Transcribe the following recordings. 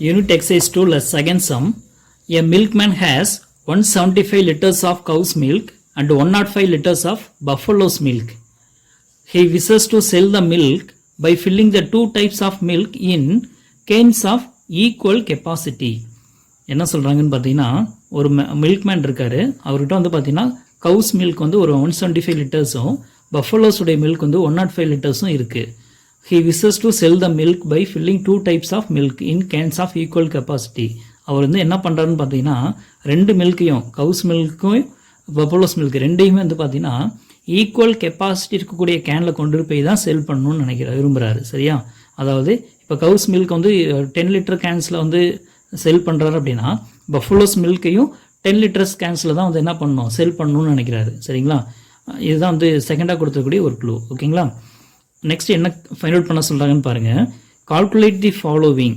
Unit exercise 2 less second sum. A milkman has 175 liters of cow's milk and 105 liters of buffalo's milk. He wishes to sell the milk by filling the two types of milk in cans of equal capacity. என்ன சொல்கிறாங்கன்னு பார்த்தீங்கன்னா ஒரு milkman இருக்கார். அவர்கிட்ட வந்து பார்த்தீங்கன்னா கவுஸ் milk வந்து ஒரு 175 லிட்டர்ஸும் பஃபலோஸுடைய மில்க் வந்து 105 லிட்டர்ஸும் இருக்குது. He wishes to sell the milk by filling two types of milk in cans of equal capacity. அவர் வந்து என்ன பண்ணுறாருன்னு பார்த்தீங்கன்னா ரெண்டு மில்க்கையும் கவுஸ் மில்க்கும் பஃபலோஸ் மில்க் ரெண்டையுமே வந்து பார்த்தீங்கன்னா ஈக்குவல் கெப்பாசிட்டி இருக்கக்கூடிய கேனில் கொண்டு போய் தான் செல் பண்ணணும்னு விரும்புகிறாரு. சரியா? அதாவது இப்போ கவுஸ் மில்க் வந்து 10 லிட்டர் கேன்ஸில் வந்து செல் பண்ணுறாரு அப்படின்னா பஃபலோஸ் மில்க்கையும் 10 லிட்டர்ஸ் கேன்ஸில் தான் வந்து என்ன பண்ணணும் செல் பண்ணணும்னு நினைக்கிறாரு. சரிங்களா? இதுதான் வந்து செகண்டாக கொடுத்துருக்கூடிய ஒரு க்ளூ. ஓகேங்களா? நெக்ஸ்ட் என்ன ஃபைண்ட் அவுட் பண்ண சொல்கிறாங்கன்னு பாருங்கள். Calculate the following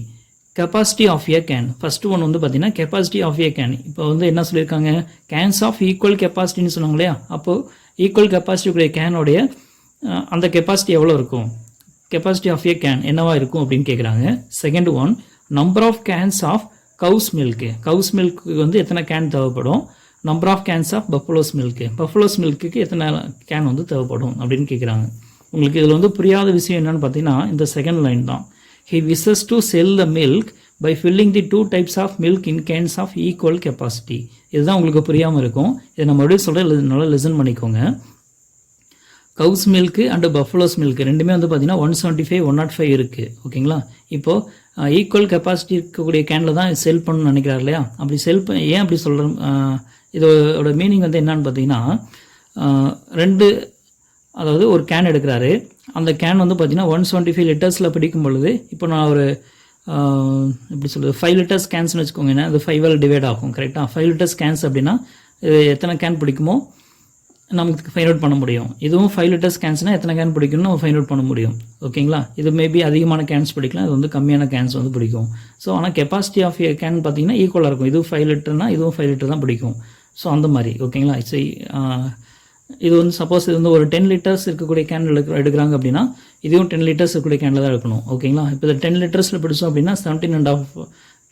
capacity of a can. First ஒன்று வந்து பார்த்தீங்கன்னா கெப்பாசிட்டி ஆஃப் ஏ கேன். இப்போ வந்து என்ன சொல்லியிருக்காங்க, கேன்ஸ் ஆஃப் ஈக்குவல் கெப்பாசிட்டின்னு சொன்னாங்க இல்லையா? அப்போது ஈக்குவல் கெப்பாசிட்டி உடைய கேனோடைய அந்த கெப்பாசிட்டி எவ்வளோ இருக்கும், கெப்பாசிட்டி ஆஃப் ஏ கேன் என்னவா இருக்கும் அப்படின்னு கேட்குறாங்க. Second one, number of cans of cows milk. Cows milk வந்து எத்தனை கேன் தேவைப்படும், number of cans of buffaloes milk, buffaloes மில்க்குக்கு எத்தனை கேன் வந்து தேவைப்படும் அப்படின்னு கேட்குறாங்க. உங்களுக்கு இதில் வந்து புரியாத விஷயம் என்னென்னு பார்த்தீங்கன்னா இந்த செகண்ட் லைன் தான். He wishes to sell the milk by filling the two types of milk in cans of equal capacity. இதுதான் உங்களுக்கு புரியாமல் இருக்கும். இதை நம்ம மறுபடியும் சொல்கிறேன், நல்லா லிசன் பண்ணிக்கோங்க. கவுஸ் மில்க்கு அண்டு பஃபலோஸ் மில்க் ரெண்டுமே வந்து பார்த்தீங்கன்னா 175 105 இருக்குது. ஓகேங்களா? இப்போது ஈக்குவல் கெப்பாசிட்டி இருக்கக்கூடிய கேனில் தான் செல் பண்ணணும்னு நினைக்கிறார் இல்லையா? அப்படி ஏன் அப்படி சொல்கிறோம், இதோட மீனிங் வந்து என்னன்னு பார்த்தீங்கன்னா அதாவது ஒரு கேன் எடுக்கிறாரு. அந்த கேன் வந்து பார்த்தீங்கன்னா 175 லிட்டர்ஸில் பிடிக்கும் பொழுது இப்போ நான் ஒரு எப்படி சொல்கிறது 5 லிட்டர்ஸ் கேன்ஸ்னு வச்சுக்கோங்க. ஏன்னா அது 5 டிவைட் ஆகும். கரெக்டாக 5 லிட்டர்ஸ் கேன்ஸ் அப்படின்னா இது எத்தனை கேன் பிடிக்குமோ நமக்கு ஃபைண்ட் அவுட் பண்ண முடியும். இதுவும் 5 லிட்டர்ஸ் கேன்ஸ்னால் எத்தனை கேன் பிடிக்கும்னு நம்ம ஃபைண்ட் அவுட் பண்ண முடியும். ஓகேங்களா? இது மேபி அதிகமான கேன்ஸ் பிடிக்கலாம், இது வந்து கம்மியான கேன்ஸ் வந்து பிடிக்கும். ஸோ ஆனால் கெப்பாசிட்டி ஆஃப் கேன் பார்த்தீங்கன்னா ஈக்குவலாக இருக்கும். இதுவும் 5 லிட்டர்னால் இதுவும் 5 லிட்டர் தான் பிடிக்கும். ஸோ அந்த மாதிரி. ஓகேங்களா? இது வந்து சப்போஸ் இது வந்து ஒரு 10 லிட்டர்ஸ் இருக்கக்கூடிய கேன் எடுக்கிறாங்க அப்படின்னா இதுவும் 10 லிட்டர்ஸ் இருக்கக்கூடிய கேனில் தான் எடுக்கணும். ஓகேங்களா? இப்போ இந்த 10 லிட்டர்ஸில் பிடிச்சோம் அப்படின்னா 17.5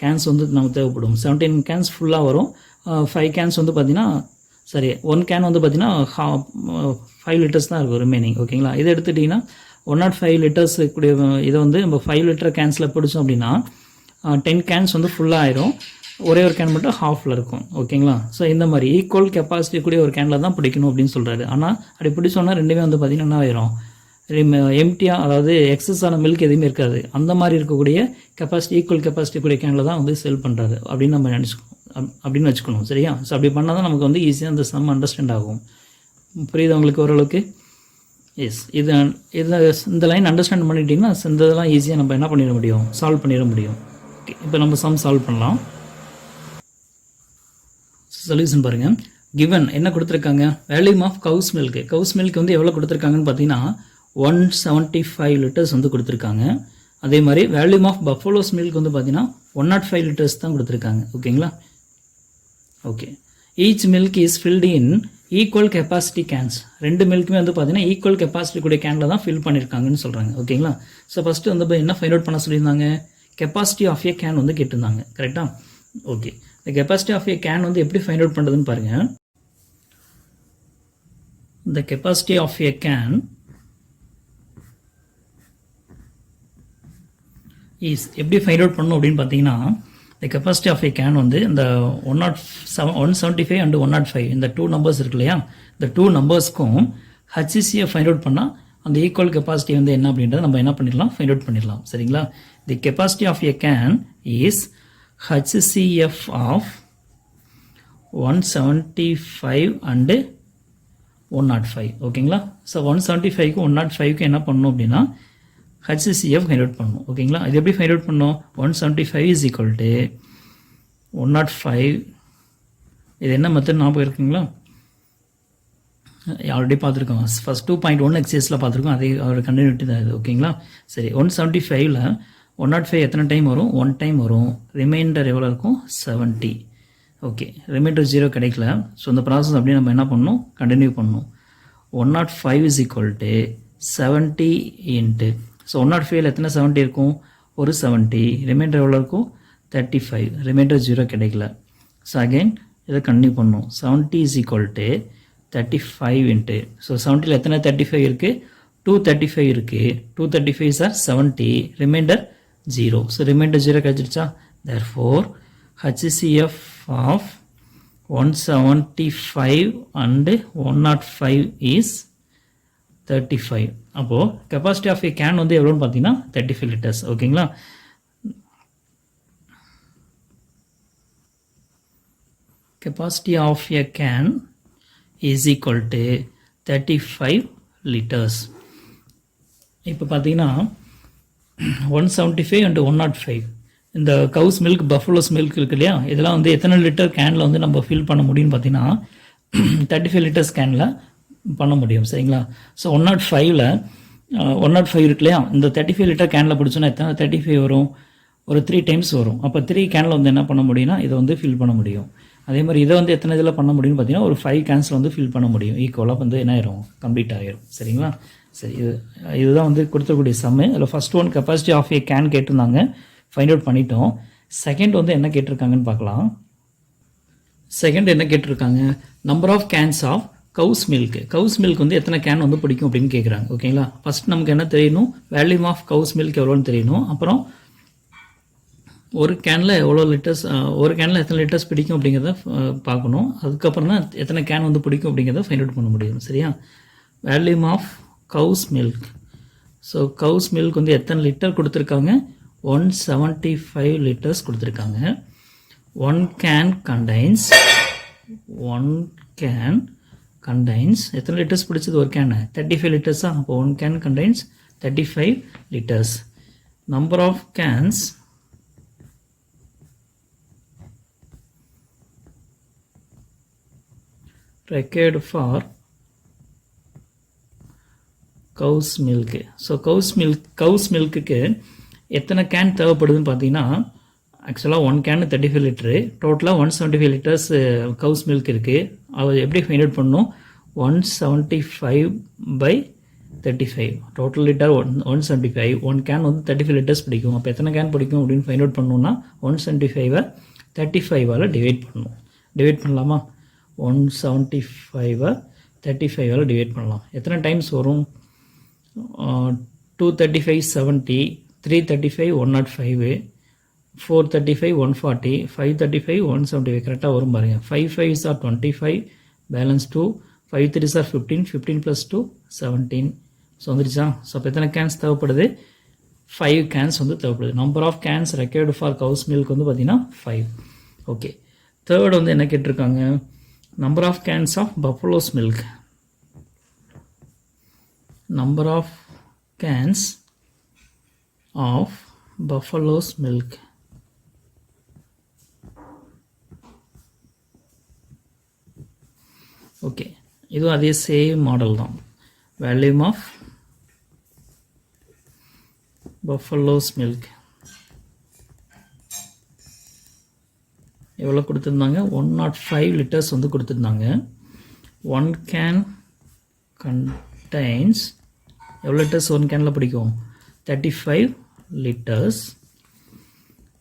கேன்ஸ் வந்து நமக்கு தேவைப்படும். 17 கேன்ஸ் ஃபுல்லாக வரும். 5 கேன்ஸ் வந்து பார்த்தீங்கன்னா 1 கேன் வந்து பார்த்தீங்கன்னா 5 லிட்டர்ஸ் தான் இருக்கும் ரிமைனிங். ஓகேங்களா? இதை எடுத்துட்டிங்கன்னா 105 லிட்டர்ஸ் இருக்கக்கூடிய இதை வந்து நம்ம 5 லிட்டர் கேன்ஸில் பிடிச்சோம் அப்படின்னா 10 கேன்ஸ் வந்து ஃபுல்லாக ஆயிரும். ஒரே ஒரு கேன் மட்டும் ஹாஃபில் இருக்கும். ஓகேங்களா? ஸோ இந்த மாதிரி ஈக்குவல் கெப்பாசிட்டி கூடிய ஒரு கேனில் தான் பிடிக்கணும் அப்படின்னு சொல்கிறாரு. ஆனால் அப்படி பிடிச்சோன்னா ரெண்டுமே வந்து பார்த்திங்கன்னா என்ன ஆயிரும், எம்டியாக, அதாவது எக்ஸஸான மில்க் எதுவுமே இருக்காது. அந்த மாதிரி இருக்கக்கூடிய கெப்பாசிட்டி ஈக்குவல் கெப்பாசிட்டி கூடிய கேனில் தான் வந்து செல் பண்ணுறாரு அப்படின்னு நம்ம அப்படின்னு வச்சுக்கணும். சரியா? ஸோ அப்படி பண்ணால் தான் நமக்கு வந்து ஈஸியாக அந்த சம் அண்டர்ஸ்டாண்ட் ஆகும். புரியுது உங்களுக்கு ஓரளவுக்கு? எஸ். இந்த லைன் அண்டர்ஸ்டாண்ட் பண்ணிட்டீங்கன்னா இந்த இதெல்லாம் ஈஸியாக நம்ம என்ன பண்ணிட முடியும், சால்வ் பண்ணிட முடியும். ஓகே, இப்போ நம்ம சம் சால்வ் பண்ணலாம். சொல்யூஷன் பாருங்கள். கிவன் என்ன கொடுத்துருக்காங்க, volume of கவுஸ் milk. Cows milk வந்து எவ்வளோ கொடுத்துருக்காங்கன்னு பார்த்தீங்கன்னா 175 லிட்டர்ஸ் வந்து கொடுத்துருக்காங்க. அதே மாதிரி வேல்யூம் ஆஃப் பஃபலோஸ் மில்க் வந்து பார்த்தீங்கன்னா 105 லிட்டர்ஸ் தான் கொடுத்துருக்காங்க. ஓகேங்களா? Okay. Each milk is filled in equal capacity cans. ரெண்டு மில்க்குமே வந்து பார்த்தீங்கன்னா ஈக்குவல் கெப்பாசிட்டி கூடிய கேனில் தான் ஃபில் பண்ணியிருக்காங்கன்னு சொல்கிறாங்க. ஓகேங்களா? ஸோ ஃபஸ்ட்டு வந்து என்ன ஃபைண்ட் அவுட் பண்ண சொல்லியிருந்தாங்க, கெப்பாசிட்டி ஆஃப் ஏ கேன் வந்து கேட்டிருந்தாங்க. கரெக்டாக? ஓகே. இந்த கெப்பாசிட்டி ஆஃப் ஏ கேன் வந்து எப்படி ஃபைண்ட் அவுட் பண்ணுறதுன்னு பாருங்கள். இந்த கெப்பாசிட்டி ஆஃப் ஏ கேன் எப்படி ஃபைண்ட் அவுட் பண்ணணும் அப்படின்னு பார்த்தீங்கன்னா இந்த கெப்பாசிட்டி ஆஃப் ஏ கேன் வந்து இந்த 175 அண்ட் 105 இந்த 2 நம்பர்ஸ் இருக்கு இல்லையா, இந்த 2 நம்பர்ஸ்க்கும் ஹச்சிசியை ஃபைண்ட் அவுட் பண்ணால் அந்த ஈக்குவல் கெப்பாசிட்டி வந்து என்ன அப்படின்றத நம்ம என்ன பண்ணிடலாம், ஃபைண்ட் அவுட் பண்ணிடலாம். சரிங்களா? The capacity of a can is HCF of 175 and 105. ஓகேங்களா? ஸோ 175க்கு 105க்கு என்ன பண்ணணும் அப்படின்னா HCF ஃபைண்ட் அவுட் பண்ணணும். ஓகேங்களா? இது எப்படி ஃபைண்ட் அவுட் பண்ணணும், 175 is equal to 105. இது என்ன மெத்தட் ஞாபகம் இருக்குங்களா? ஆல்ரெடி பார்த்துருக்கோம். ஃபஸ்ட் 2.1 எக்ஸைஸில் பார்த்துருக்கோம். அதே அவரோட கண்டினியூட்டி தான் இது. ஓகேங்களா? சரி, 175ல் 105 எத்தனை டைம் வரும், 1 டைம் வரும். ரிமைண்டர் எவ்வளோ இருக்கும், 70. ஓகே, ரிமைண்டர் 0 கிடைக்கல. ஸோ இந்த ப்ராசஸ் அப்படியே நம்ம என்ன பண்ணணும், கண்டினியூ பண்ணணும். 105 is equal to 70 into, so 105ல் எத்தனை 70 இருக்கும், ஒரு 70. ரிமைண்டர் எவ்வளோ இருக்கும், 35, remainder 0 கிடைக்கல. ஸோ அகெயின் இதை கண்டினியூ பண்ணும். 70 is equal to 35 into, so 70ல் எத்தனை 35 இருக்குது? 235 இருக்குது. 235 are 70, remainder 0. So remainder 0 கிடைச்சிருச்சா? Therefore HCF of 175 and 105 is 35. அப்போது கெப்பாசிட்டி ஆஃப் ஏ கேன் வந்து எவ்வளோன்னு பார்த்தீங்கன்னா 35 லிட்டர்ஸ். ஓகேங்களா? Capacity of a can is equal to 35 liters. இப்போ பார்த்தீங்கன்னா 175 and 105 இந்த கவுஸ் மில்க் பஃபலோஸ் மில்க் இருக்கு இல்லையா, இதெல்லாம் வந்து எத்தனை லிட்டர் கேனில் வந்து நம்ம ஃபில் பண்ண முடியும்னு பார்த்தீங்கன்னா 35 லிட்டர்ஸ் கேனில் பண்ண முடியும். சரிங்களா? ஸோ 105ல் 105 இருக்கு இல்லையா, இந்த 35 லிட்டர் கேனில் பிடிச்சோன்னா எத்தனை 35 வரும்? ஒரு 3 டைம்ஸ் வரும். அப்போ 3 கேனில் வந்து என்ன பண்ண முடியும்னா இதை வந்து ஃபில் பண்ண முடியும். அதே மாதிரி இதை வந்து எத்தனை இதில் பண்ண முடியும்னு பார்த்தீங்கன்னா ஒரு 5 கேன்ஸில் வந்து ஃபில் பண்ண முடியும். ஈக்குவலாக வந்து என்ன ஆயிரும்? கம்ப்ளீட் ஆகிரும். சரிங்களா? சரி, இதுதான் வந்து கொடுத்தக்கூடிய சம்மு. அதில் first one capacity of a can கேட்டிருந்தாங்க, ஃபைண்ட் அவுட் பண்ணிட்டோம். செகண்ட் வந்து என்ன கேட்டிருக்காங்கன்னு பார்க்கலாம். செகண்ட் என்ன கேட்டிருக்காங்க? Number of cans of கவுஸ் milk. Cows milk வந்து எத்தனை கேன் வந்து பிடிக்கும் அப்படின்னு கேட்குறாங்க. ஓகேங்களா? ஃபஸ்ட் நமக்கு என்ன தெரியணும்? வேல்யூம் ஆஃப் கவுஸ் மில்க் எவ்வளோன்னு தெரியணும். அப்புறம் ஒரு கேனில் எவ்வளோ லிட்டர்ஸ், ஒரு கேனில் எத்தனை லிட்டர்ஸ் பிடிக்கும் அப்படிங்கிறத பார்க்கணும். அதுக்கப்புறம் தான் எத்தனை கேன் வந்து பிடிக்கும் அப்படிங்கிறத ஃபைண்ட் அவுட் பண்ண முடியும். சரியா? Volume of கவுஸ் milk. So cow's milk வந்து எத்தனை லிட்டர் கொடுத்துருக்காங்க? 175 லிட்டர்ஸ் கொடுத்துருக்காங்க. ஒன் கேன் கண்டைன்ஸ் எத்தனை லிட்டர்ஸ் பிடிச்சது? ஒரு கேனு 35 லிட்டர்ஸா? அப்போ one can contains 35 litres. Number of cans required for cow's milk. So cow's மில்க்குக்கு எத்தனை கேன் தேவைப்படுதுன்னு பார்த்தீங்கன்னா ஆக்சுவலாக ஒன் கேனு 35 லிட்டரு, டோட்டலாக 175 லிட்டர்ஸ் கவுஸ் மில்க் இருக்குது. அது எப்படி ஃபைண்ட் அவுட் பண்ணணும்? 175/35 டோட்டல் லிட்டர் 175. ஒன் கேன் வந்து 35 லிட்டர்ஸ் பிடிக்கும். அப்போ எத்தனை கேன் பிடிக்கும் அப்படின்னு ஃபைண்ட் அவுட் பண்ணணும்னா 175 35ஆல் டிவைட் பண்ணணும். டிவைட் பண்ணலாமா? 175 35ஆல் டிவைட் பண்ணலாம். எத்தனை டைம்ஸ் வரும்? 235 70, 335 105, 435 140, 535 175. கரெக்டாக வரும் பாருங்கள். 5 5s are 25, balance 2, 5 3s are 15, 15 + 2 17. So வந்துருச்சா? ஸோ அப்போ எத்தனை கேன்ஸ் தேவைப்படுது? 5 கேன்ஸ் வந்து தேவைப்படுது. Number of cans required for cow's milk வந்து பார்த்தீங்கன்னா 5. ஓகே, தேர்ட் வந்து என்ன கேட்டிருக்காங்க? Number of cans of buffalo's milk. Number of cans of buffalo's milk. Okay, இது அதே சேம் மாடல் தான். Volume of buffalo's milk எவ்வளோ கொடுத்துருந்தாங்க? 105 லிட்டர்ஸ் வந்து கொடுத்துருந்தாங்க. ஒன் கேன் கண்டைன்ஸ் எவ்வளோ லிட்டர்ஸ் ஒன் கேனில் பிடிக்கும்? 35 லிட்டர்ஸ்.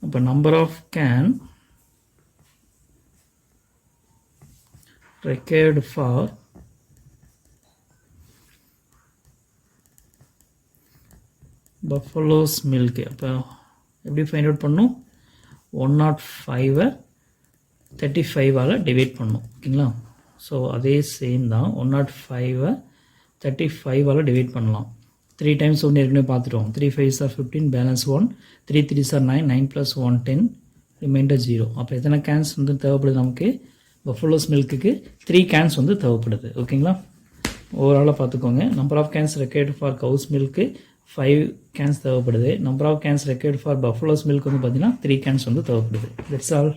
அப்போ number of can required for buffaloes milk. அப்போ எப்படி ஃபைண்ட் அவுட் பண்ணும்? 105 35ஆல் டிவைட் பண்ணும். ஓகேங்களா? ஸோ அதே சேம் தான். 105 35ஆல் டிவைட் பண்ணலாம். 3 டைம்ஸ் ஒன்று ஏற்கனவே பார்த்துட்டோம். 3 5s are 15, balance 1, 3 3s are 9, 9 + 1 10, reminder 0. அப்போ எத்தனை கேன்ஸ் வந்து தேவைப்படுது நமக்கு? பஃபலோஸ் மில்க்குக்கு 3 கேன்ஸ் வந்து தேவைப்படுது. ஓகேங்களா? ஓவராலாக பார்த்துக்கோங்க. Number of cans required for cow's milk 5 cans தேவைப்படுது. Number of cans required for buffaloes milk வந்து பார்த்தீங்கன்னா 3 கேன்ஸ் வந்து தேவைப்படுது. That's all.